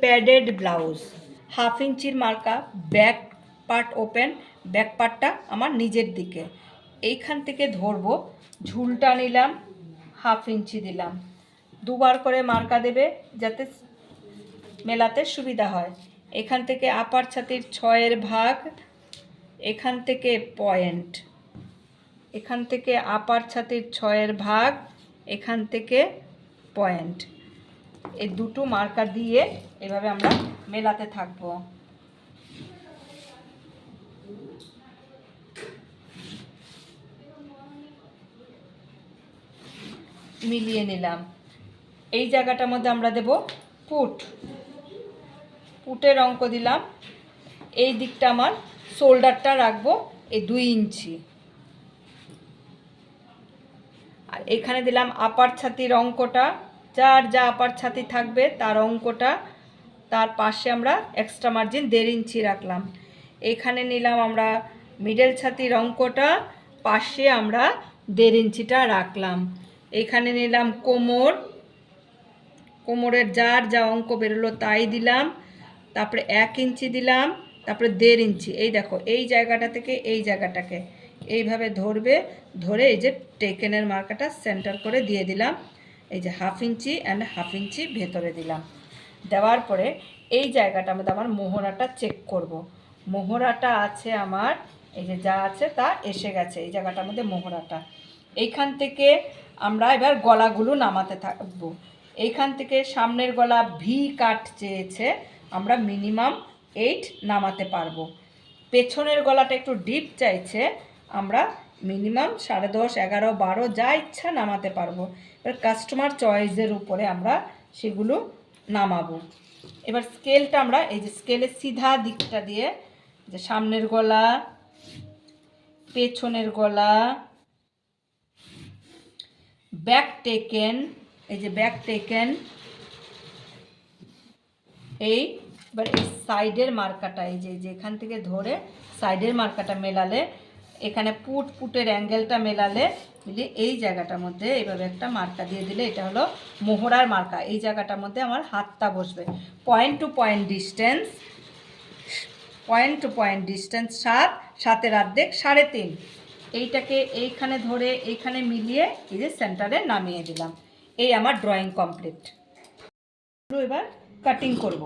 Padded blouse, 1/2 ইঞ্চির মার্কা, back part open, back পার্টটা আমার নিজের দিকে। এইখান থেকে ধরবো, ঝুলটা নিলাম, 1/2 ইঞ্চি দিলাম। দুবার করে মার্কা দেবে যাতে মেলাতে সুবিধা হয়। এখান থেকে আপার ছাতির 6-এর ভাগ, এখান থেকে পয়েন্ট, এখান থেকে আপার ছাতির 6-এর ভাগ, এখান থেকে পয়েন্ট। এই দুটো মার্কা দিয়ে এভাবে আমরা মেলাতে থাকবো। মিলিয়ে নিলাম। এই জায়গাটার মধ্যে আমরা দেব পুট, পুটের অঙ্ক দিলাম। এই দিকটা আমার শোল্ডারটা রাখবো এই 2 ইঞ্চি, আর এখানে দিলাম আপার ছাতির অঙ্কটা, যার যা আপার ছাতি থাকবে তার অঙ্কটা। তার পাশে আমরা এক্সট্রা মার্জিন 1.5 ইঞ্চি রাখলাম। এখানে নিলাম আমরা মিডল ছাতির অঙ্কটা, পাশে আমরা 1.5 ইঞ্চিটা রাখলাম। এখানে নিলাম কোমর, কোমরের যার যা অঙ্ক বেরোলো তাই দিলাম। তারপরে 1 ইঞ্চি দিলাম, তারপরে 1.5 ইঞ্চি। এই দেখো এই জায়গাটা থেকে এই জায়গাটাকে এইভাবে ধরবে, ধরে এই যে টেকেনের মার্কাটা সেন্টার করে দিয়ে দিলাম। এই যে 1/2 ইঞ্চি অ্যান্ড 1/2 ইঞ্চি ভেতরে দিলাম। দেওয়ার পরে এই জায়গাটার মধ্যে আমার মোহরাটা চেক করব। মোহরাটা আছে আমার, এই যে যা আছে তা এসে গেছে এই জায়গাটার মধ্যে মোহরাটা। এইখান থেকে আমরা এবার গলাগুলো নামাতে থাকবো। এইখান থেকে সামনের গলা ভি কাট চেয়েছে, আমরা মিনিমাম 8 নামাতে পারবো। পেছনের গলাটা একটু ডিপ চাইছে, আমরা মিনিমাম 10.5, 11, 12 যা ইচ্ছা নামাতে পারবো। এবার কাস্টমার চয়েসের উপরে আমরা সেগুলো নামাবো। এবার স্কেলটা আমরা এই যে স্কেলের সিধা দিকটা দিয়ে, যে সামনের গলা, পেছনের গলা, ব্যাক টেকেন, এই যে ব্যাক টেকেন, এবার এই সাইডের মার্কাটা, এই যে এখান থেকে ধরে সাইডের মার্কাটা মেলালে, এখানে পুটের অ্যাঙ্গেলটা মেলালে, মিলিয়ে এই জায়গাটার মধ্যে এইভাবে একটা মার্কা দিয়ে দিলে এটা হলো মোহরার মার্কা। এই জায়গাটার মধ্যে আমার হাতটা বসবে। Point to point distance, point to point distance 7, 7-এর অর্ধেক 3.5। এইটাকে এইখানে ধরে এইখানে মিলিয়ে এই যে সেন্টারে নামিয়ে দিলাম। এই আমার ড্রয়িং কমপ্লিট। এবার কাটিং করব।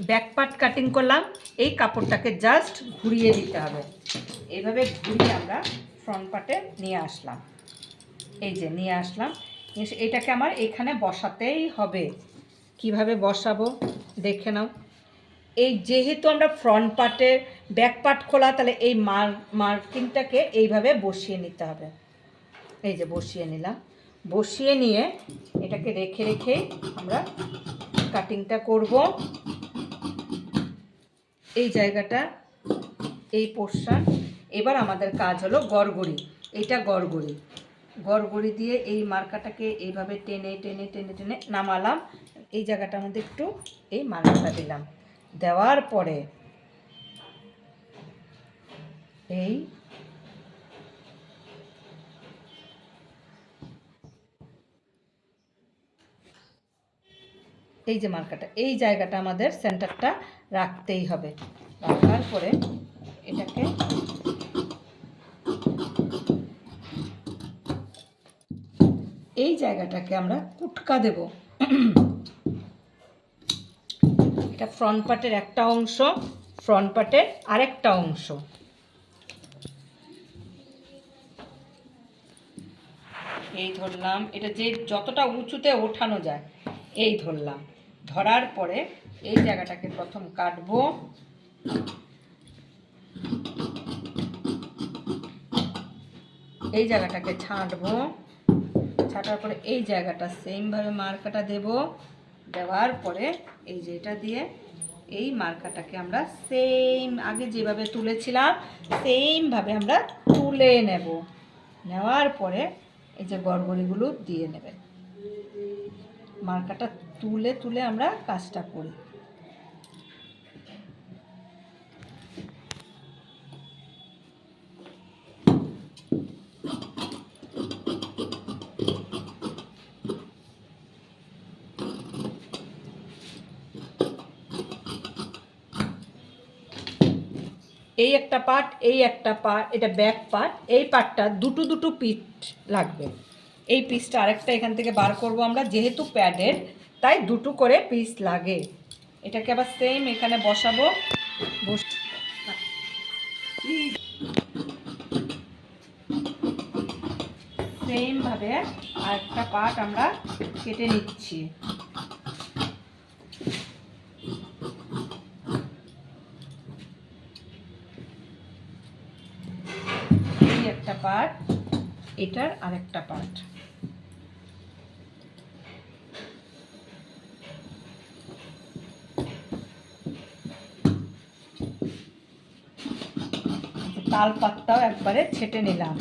ব্যাক পার্ট কাটিং করলাম, এই কাপড়টাকে জাস্ট ঘুরিয়ে দিতে হবে। এইভাবে ঘুরিয়ে আমরা ফ্রন্ট পার্টে নিয়ে আসলাম। এই যে নিয়ে আসলাম, এটাকে আমার এখানে বসাতেই হবে। কিভাবে বসাবো দেখে নাও। এই যেহেতু আমরা ফ্রন্ট পার্টের ব্যাক পার্ট খোলা, তাহলে এই মার্কিংটাকে এইভাবে বসিয়ে নিতে হবে। এই যে বসিয়ে নিলাম, বসিয়ে নিয়ে এটাকে রেখে রেখে আমরা কাটিংটা করব। এই জায়গাটা, এই পোর্শন। এবার আমাদের কাজ হলো গড়গড়ি। এইটা গড়গড়ি, গড়গড়ি দিয়ে এই মার্কাটাকে এইভাবে টেনে টেনে টেনে টেনে নামালাম। এই জায়গাটার মধ্যে একটু এই মার্কাটা দিলাম। দেওয়ার পরে এই যে মার্কাটা, এই জায়গাটা আমাদের সেন্টারটা রাখতেই হবে। রাখার পরে এটাকে এই জায়গাটাকে আমরা কুটকা দেব। এটা ফ্রন্ট পার্টের একটা অংশ, ফ্রন্ট পার্টের আরেকটা অংশ। এই ধরলাম, এটা যে যতটা উঁচুতে ওঠানো যায় এই ধরলাম। ধরার পরে এই জায়গাটাকে প্রথম কাটবো। এই জায়গাটাকে ছাঁটবো, ছাটার পরে এই জায়গাটা সেমভাবে মার্কাটা দেব। দেওয়ার পরে এই যে এটা দিয়ে এই মার্কাটাকে আমরা সেম আগে যেভাবে তুলেছিলাম সেমভাবে আমরা তুলে নেব। নেওয়ার পরে এই যে গড়গড়িগুলো দিয়ে নেবেন। মার্কাটা তুলে তুলে আমরা কাজটা করি। এই একটা পার্ট, এই একটা পার্ট, এটা ব্যাক পার্ট। এই পার্টটা দুটো দুটো পিস লাগবে। এই পিসটা আরেকটা এখান থেকে বার করব আমরা, যেহেতু প্যাডের তাই দুটো করে পিস লাগে। এটাকে আবার সেম এখানে বসাবো। সেমভাবে আরেকটা পার্ট আমরা কেটে নিচ্ছি। এই একটা পার্ট, এটার আরেকটা পার্ট। তাল পাতাও একবারে ছেটে নিলাম।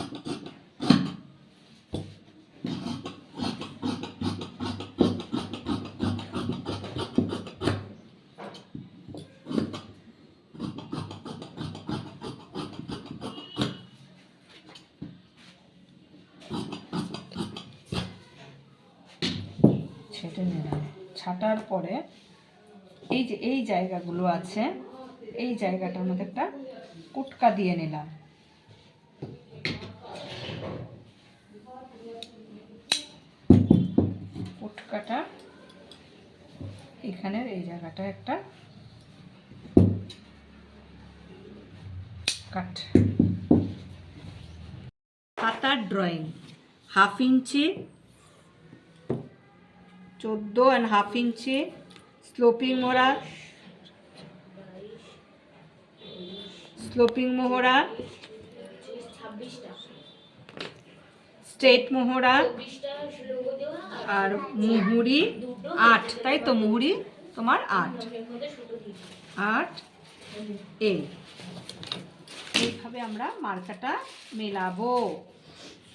ছেটে নিলাম। ছাটার পরে এই যে এই জায়গাগুলো আছে, এই জায়গাটার মধ্যে একটা কুটকা দিয়ে নিলাম। কুটকাটা এখানের এই জায়গাটা একটা কাট। হাতার ড্রয়িং 1/2 ইঞ্চি, 14.5 ইঞ্চি স্লোপিং মোহরা, স্ট্রেট মোহরা আর মুহুরি 8, তাই তো? মুহুরি তোমার 8 এইভাবে আমরা মার্কাটা মেলাবো।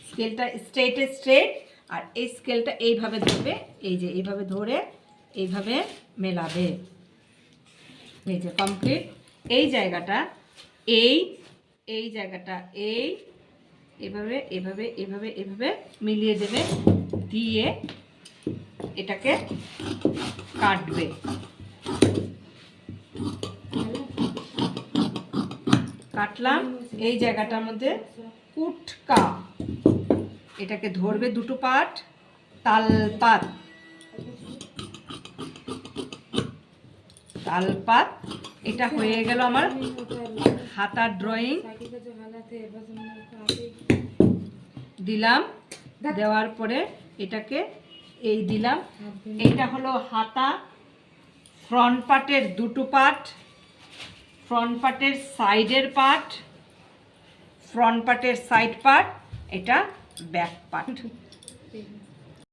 স্কেলটা স্ট্রেট, আর এই স্কেলটা এইভাবে ধরবে, এই যে এইভাবে ধরে এইভাবে মেলাবে। এই যে কমপ্লিট। এই জায়গাটা এই জায়গাটা এইভাবে এভাবে এভাবে এভাবে মিলিয়ে দেবে, দিয়ে এটাকে কাটবে। কাটলাম। এই জায়গাটার মধ্যে কুটকা, এটাকে ধরবে দুটো পাট, তালপাত এটা হয়ে গেল আমার হাতার ড্রয়িং। দিলাম, দেওয়ার পরে এটাকে এই দিলাম। এটা হলো হাতা। ফ্রন্ট পার্টের দুটো পার্ট, ফ্রন্ট পার্টের সাইডের পার্ট, ফ্রন্ট পার্টের সাইড পার্ট, এটা ব্যাক পার্ট।